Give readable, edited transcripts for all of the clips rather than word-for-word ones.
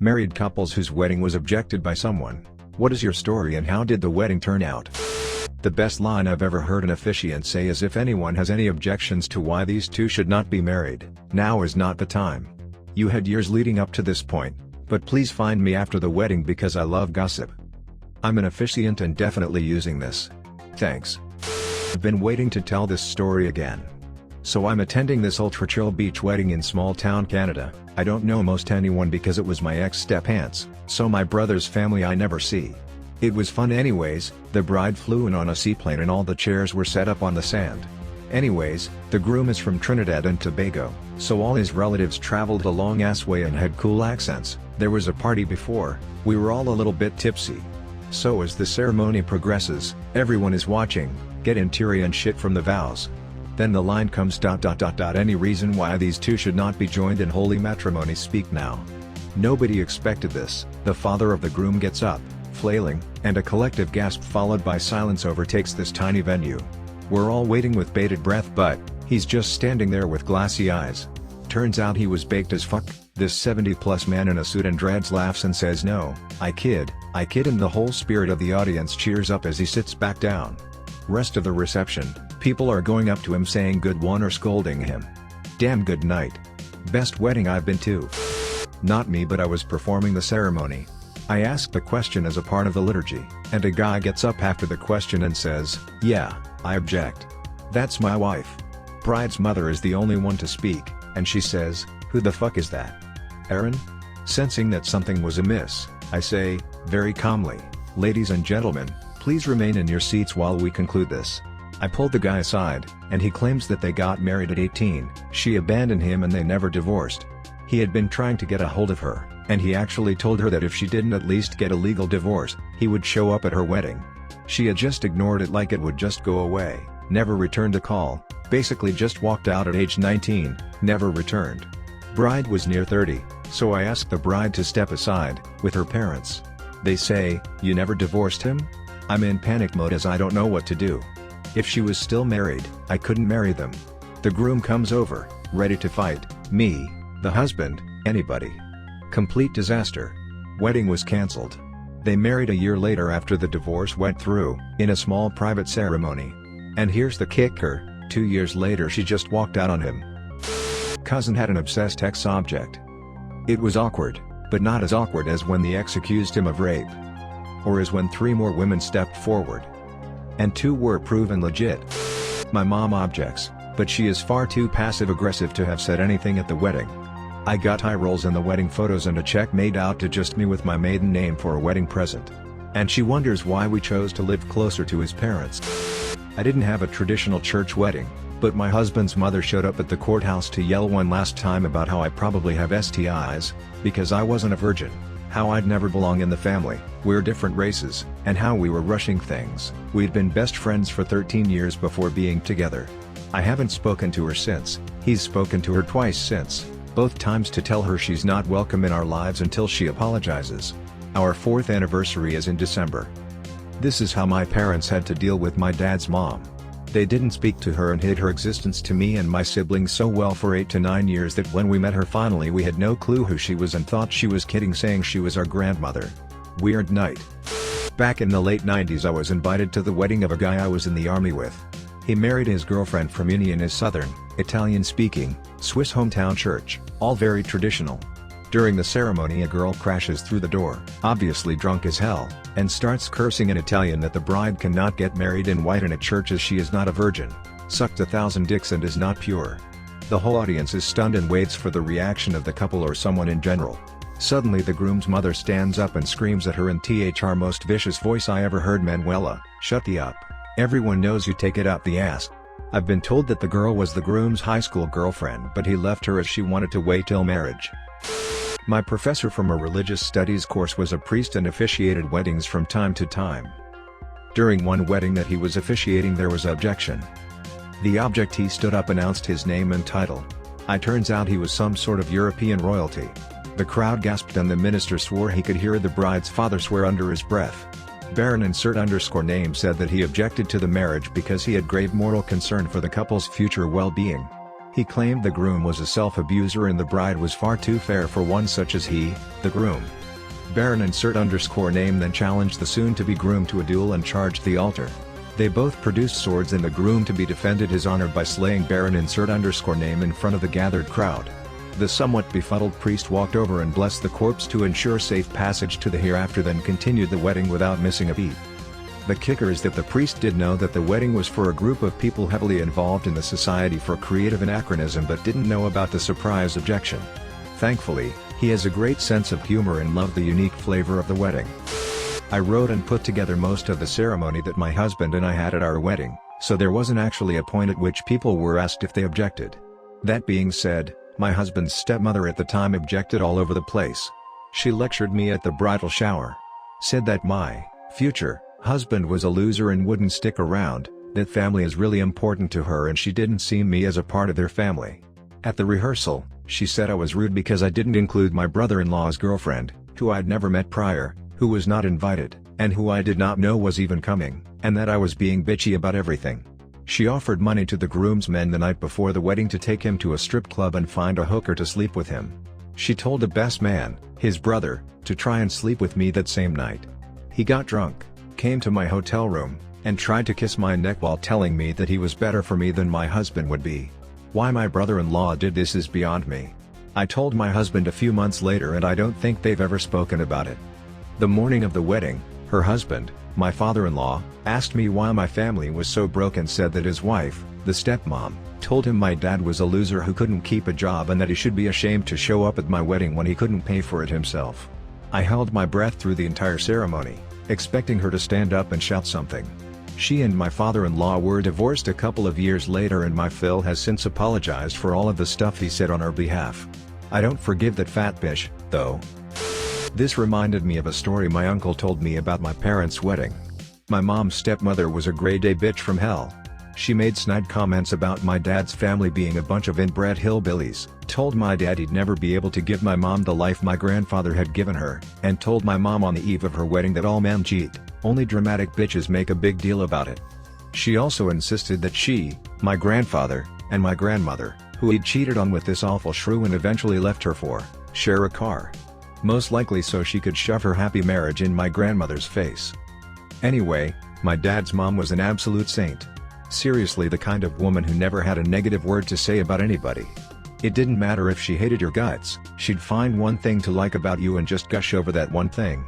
Married couples whose wedding was objected by someone. What is your story and how did the wedding turn out? The best line I've ever heard an officiant say is, if anyone has any objections to why these two should not be married, now is not the time. You had years leading up to this point, but please find me after the wedding because I love gossip. I'm an officiant and definitely using this. Thanks. I've been waiting to tell this story again. So I'm attending this ultra chill beach wedding in small town Canada. I don't know most anyone because it was my ex-step-aunts, so my brother's family I never see. It was fun anyways. The bride flew in on a seaplane and all the chairs were set up on the sand. Anyways, the groom is from Trinidad and Tobago, so all his relatives traveled a long ass way and had cool accents. There was a party before, we were all a little bit tipsy. So as the ceremony progresses, everyone is watching, getting teary and shit from the vows. Then the line comes ... Any reason why these two should not be joined in holy matrimony? Speak now. Nobody expected this. The father of the groom gets up, flailing, and a collective gasp followed by silence overtakes this tiny venue. We're all waiting with bated breath, but he's just standing there with glassy eyes. Turns out he was baked as fuck. This 70-plus man in a suit and dreads laughs and says, "No, I kid," and the whole spirit of the audience cheers up as he sits back down. Rest of the reception, people are going up to him saying good one or scolding him. Damn good night. Best wedding I've been to. Not me, but I was performing the ceremony. I asked the question as a part of the liturgy, and a guy gets up after the question and says, "Yeah, I object. That's my wife." Bride's mother is the only one to speak, and she says, "Who the fuck is that? Aaron?" Sensing that something was amiss, I say, very calmly, "Ladies and gentlemen, please remain in your seats while we conclude this." I pulled the guy aside, and he claims that they got married at 18, she abandoned him and they never divorced. He had been trying to get a hold of her, and he actually told her that if she didn't at least get a legal divorce, he would show up at her wedding. She had just ignored it like it would just go away, never returned a call, basically just walked out at age 19, never returned. Bride was near 30, so I asked the bride to step aside, with her parents. They say, "You never divorced him?" I'm in panic mode as I don't know what to do. If she was still married, I couldn't marry them. The groom comes over, ready to fight, me, the husband, anybody. Complete disaster. Wedding was cancelled. They married a year later after the divorce went through, in a small private ceremony. And here's the kicker, 2 years later she just walked out on him. Cousin had an obsessed ex-object. It was awkward, but not as awkward as when the ex accused him of rape. Or as when 3 more women stepped forward. And 2 were proven legit. My mom objects, but she is far too passive-aggressive to have said anything at the wedding. I got eye rolls in the wedding photos and a check made out to just me with my maiden name for a wedding present. And she wonders why we chose to live closer to his parents. I didn't have a traditional church wedding, but my husband's mother showed up at the courthouse to yell one last time about how I probably have STIs, because I wasn't a virgin, how I'd never belong in the family, we're different races, and how we were rushing things. We'd been best friends for 13 years before being together. I haven't spoken to her since. He's spoken to her twice since, both times to tell her she's not welcome in our lives until she apologizes. Our 4th anniversary is in December. This is how my parents had to deal with my dad's mom. They didn't speak to her and hid her existence to me and my siblings so well for 8 to 9 years that when we met her finally we had no clue who she was and thought she was kidding, saying she was our grandmother. Weird night. Back in the late 90s I was invited to the wedding of a guy I was in the army with. He married his girlfriend from Uni in his southern, Italian-speaking, Swiss hometown church, all very traditional. During the ceremony a girl crashes through the door, obviously drunk as hell, and starts cursing in Italian that the bride cannot get married in white in a church as she is not a virgin, sucked 1,000 dicks and is not pure. The whole audience is stunned and waits for the reaction of the couple or someone in general. Suddenly the groom's mother stands up and screams at her in her most vicious voice I ever heard, "Manuela, shut the up. Everyone knows you take it up the ass." I've been told that the girl was the groom's high school girlfriend, but he left her as she wanted to wait till marriage. My professor from a religious studies course was a priest and officiated weddings from time to time. During one wedding that he was officiating there was objection. The objectee stood up, announced his name and title. Turns out he was some sort of European royalty. The crowd gasped and the minister swore he could hear the bride's father swear under his breath. Baron _name said that he objected to the marriage because he had grave moral concern for the couple's future well-being. He claimed the groom was a self-abuser and the bride was far too fair for one such as he, the groom. Baron _name then challenged the soon-to-be groom to a duel and charged the altar. They both produced swords and the groom to be defended his honor by slaying Baron _name in front of the gathered crowd. The somewhat befuddled priest walked over and blessed the corpse to ensure safe passage to the hereafter, then continued the wedding without missing a beat. The kicker is that the priest did know that the wedding was for a group of people heavily involved in the Society for Creative Anachronism but didn't know about the surprise objection. Thankfully, he has a great sense of humor and loved the unique flavor of the wedding. I wrote and put together most of the ceremony that my husband and I had at our wedding, so there wasn't actually a point at which people were asked if they objected. That being said, my husband's stepmother at the time objected all over the place. She lectured me at the bridal shower. Said that my future husband was a loser and wouldn't stick around, that family is really important to her and she didn't see me as a part of their family. At the rehearsal, she said I was rude because I didn't include my brother-in-law's girlfriend, who I'd never met prior, who was not invited, and who I did not know was even coming, and that I was being bitchy about everything. She offered money to the groomsmen the night before the wedding to take him to a strip club and find a hooker to sleep with him. She told the best man, his brother, to try and sleep with me that same night. He got drunk, came to my hotel room, and tried to kiss my neck while telling me that he was better for me than my husband would be. Why my brother-in-law did this is beyond me. I told my husband a few months later and I don't think they've ever spoken about it. The morning of the wedding, her husband, my father-in-law, asked me why my family was so broke and said that his wife, the stepmom, told him my dad was a loser who couldn't keep a job and that he should be ashamed to show up at my wedding when he couldn't pay for it himself. I held my breath through the entire ceremony, expecting her to stand up and shout something. She and my father-in-law were divorced a couple of years later and my Phil has since apologized for all of the stuff he said on our behalf. I don't forgive that fat bitch, though. This reminded me of a story my uncle told me about my parents' wedding. My mom's stepmother was a grade A bitch from hell. She made snide comments about my dad's family being a bunch of inbred hillbillies, told my dad he'd never be able to give my mom the life my grandfather had given her, and told my mom on the eve of her wedding that all men cheat, only dramatic bitches make a big deal about it. She also insisted that she, my grandfather, and my grandmother, who he'd cheated on with this awful shrew and eventually left her for, share a car. Most likely so she could shove her happy marriage in my grandmother's face. Anyway, my dad's mom was an absolute saint. Seriously, the kind of woman who never had a negative word to say about anybody. It didn't matter if she hated your guts, she'd find one thing to like about you and just gush over that one thing.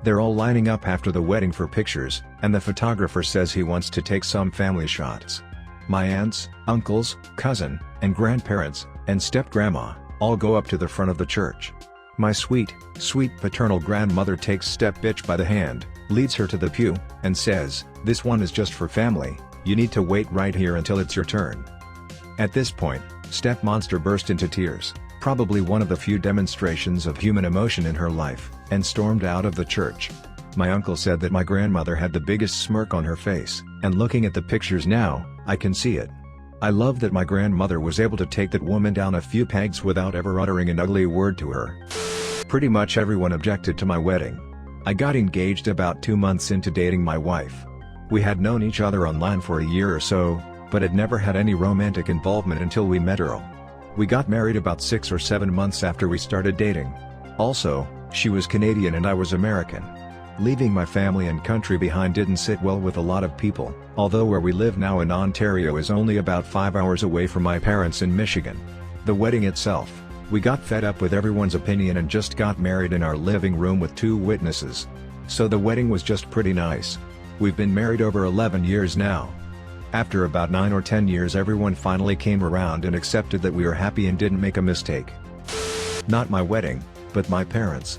They're all lining up after the wedding for pictures, and the photographer says he wants to take some family shots. My aunts, uncles, cousin, and grandparents, and step-grandma, all go up to the front of the church. My sweet, sweet paternal grandmother takes step-bitch by the hand, leads her to the pew, and says, "This one is just for family, you need to wait right here until it's your turn." At this point, step-monster burst into tears, probably one of the few demonstrations of human emotion in her life, and stormed out of the church. My uncle said that my grandmother had the biggest smirk on her face, and looking at the pictures now, I can see it. I love that my grandmother was able to take that woman down a few pegs without ever uttering an ugly word to her. Pretty much everyone objected to my wedding. I got engaged about 2 months into dating my wife. We had known each other online for a year or so, but had never had any romantic involvement until we met her. We got married about 6 or 7 months after we started dating. Also, she was Canadian and I was American. Leaving my family and country behind didn't sit well with a lot of people, although where we live now in Ontario is only about 5 hours away from my parents in Michigan. The wedding itself, we got fed up with everyone's opinion and just got married in our living room with 2 witnesses. So the wedding was just pretty nice. We've been married over 11 years now. After about 9 or 10 years everyone finally came around and accepted that we were happy and didn't make a mistake. Not my wedding, but my parents.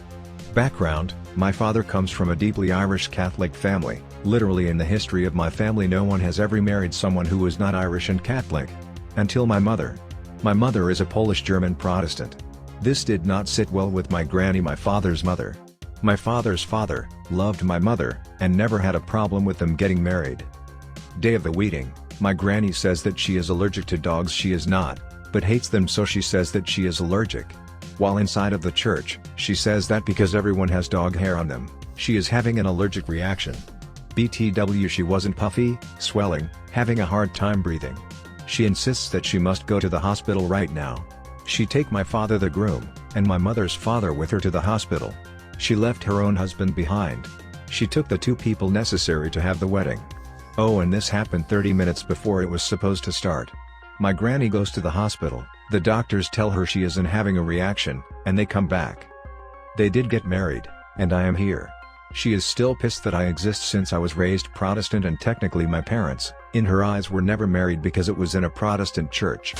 Background: my father comes from a deeply Irish Catholic family. Literally in the history of my family no one has ever married someone who was not Irish and Catholic. Until my mother. My mother is a Polish-German Protestant. This did not sit well with my granny, my father's mother. My father's father loved my mother, and never had a problem with them getting married. Day of the wedding, my granny says that she is allergic to dogs. She is not, but hates them, so she says that she is allergic. While inside of the church, she says that because everyone has dog hair on them, she is having an allergic reaction. BTW, she wasn't puffy, swelling, having a hard time breathing. She insists that she must go to the hospital right now. She take my father the groom, and my mother's father with her to the hospital. She left her own husband behind. She took the 2 people necessary to have the wedding. Oh, and this happened 30 minutes before it was supposed to start. My granny goes to the hospital, the doctors tell her she isn't having a reaction, and they come back. They did get married, and I am here. She is still pissed that I exist since I was raised Protestant, and technically my parents, in her eyes, were never married because it was in a Protestant church.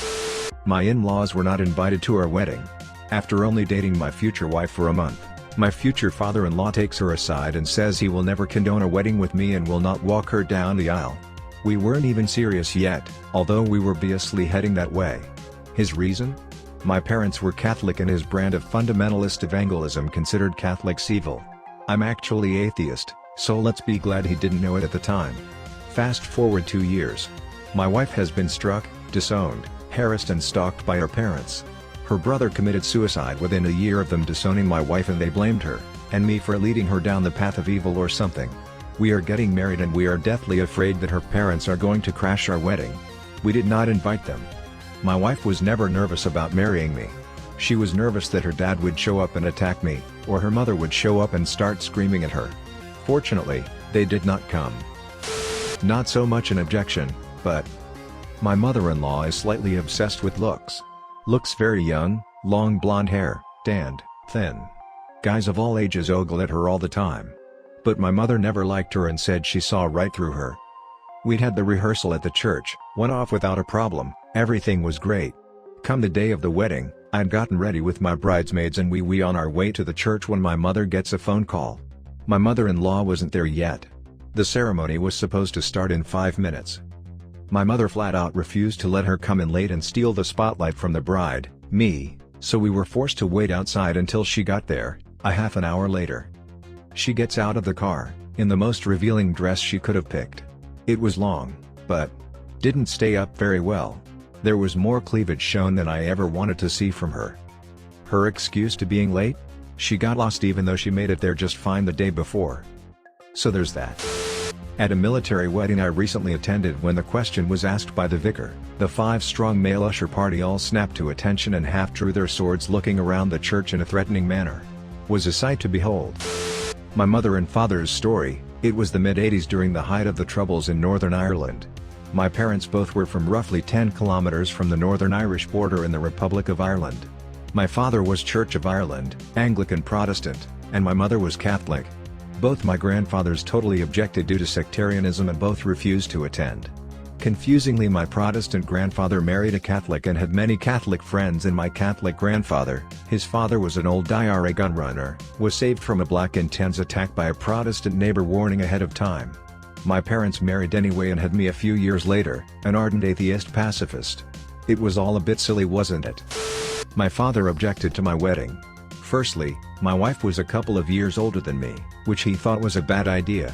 My in-laws were not invited to our wedding. After only dating my future wife for a month, my future father-in-law takes her aside and says he will never condone a wedding with me and will not walk her down the aisle. We weren't even serious yet, although we were obviously heading that way. His reason? My parents were Catholic and his brand of fundamentalist evangelism considered Catholics evil. I'm actually atheist, so let's be glad he didn't know it at the time. Fast forward 2 years. My wife has been struck, disowned, harassed and stalked by her parents. Her brother committed suicide within a year of them disowning my wife, and they blamed her, and me, for leading her down the path of evil or something. We are getting married and we are deathly afraid that her parents are going to crash our wedding. We did not invite them. My wife was never nervous about marrying me. She was nervous that her dad would show up and attack me, or her mother would show up and start screaming at her. Fortunately, they did not come. Not so much an objection, but my mother-in-law is slightly obsessed with looks. Looks very young, long blonde hair, tanned, thin. Guys of all ages ogle at her all the time. But my mother never liked her and said she saw right through her. We'd had the rehearsal at the church, went off without a problem, everything was great. Come the day of the wedding, I'd gotten ready with my bridesmaids and we on our way to the church when my mother gets a phone call. My mother-in-law wasn't there yet. The ceremony was supposed to start in 5 minutes. My mother flat out refused to let her come in late and steal the spotlight from the bride, me, so we were forced to wait outside until she got there, a half an hour later. She gets out of the car, in the most revealing dress she could have picked. It was long, but didn't stay up very well. There was more cleavage shown than I ever wanted to see from her. Her excuse to being late? She got lost even though she made it there just fine the day before. So there's that. At a military wedding I recently attended, when the question was asked by the vicar, the 5-strong male usher party all snapped to attention and half drew their swords, looking around the church in a threatening manner. Was a sight to behold. My mother and father's story: it was the mid-80s during the height of the Troubles in Northern Ireland. My parents both were from roughly 10 kilometers from the Northern Irish border in the Republic of Ireland. My father was Church of Ireland, Anglican Protestant, and my mother was Catholic. Both my grandfathers totally objected due to sectarianism and both refused to attend. Confusingly, my Protestant grandfather married a Catholic and had many Catholic friends, and my Catholic grandfather, his father was an old IRA gun runner, was saved from a Black and Tans attack by a Protestant neighbor warning ahead of time. My parents married anyway and had me a few years later, an ardent atheist pacifist. It was all a bit silly, wasn't it? My father objected to my wedding. Firstly, my wife was a couple of years older than me, which he thought was a bad idea.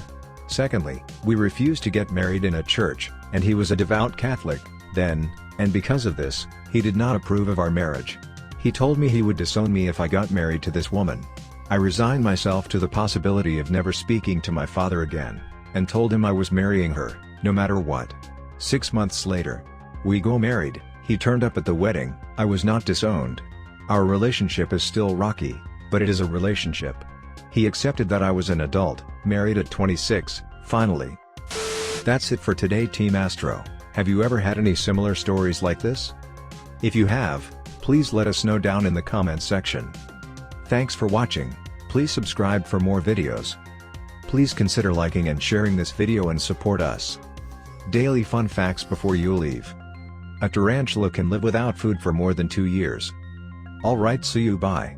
Secondly, we refused to get married in a church, and he was a devout Catholic then, and because of this, he did not approve of our marriage. He told me he would disown me if I got married to this woman. I resigned myself to the possibility of never speaking to my father again, and told him I was marrying her, no matter what. 6 months later, we got married. He turned up at the wedding. I was not disowned. Our relationship is still rocky, but it is a relationship. He accepted that I was an adult, married at 26, finally. That's it for today, Team Astro. Have you ever had any similar stories like this? If you have, please let us know down in the comments section. Thanks for watching. Please subscribe for more videos. Please consider liking and sharing this video and support us. Daily fun facts before you leave. A tarantula can live without food for more than 2 years. Alright, see you, bye.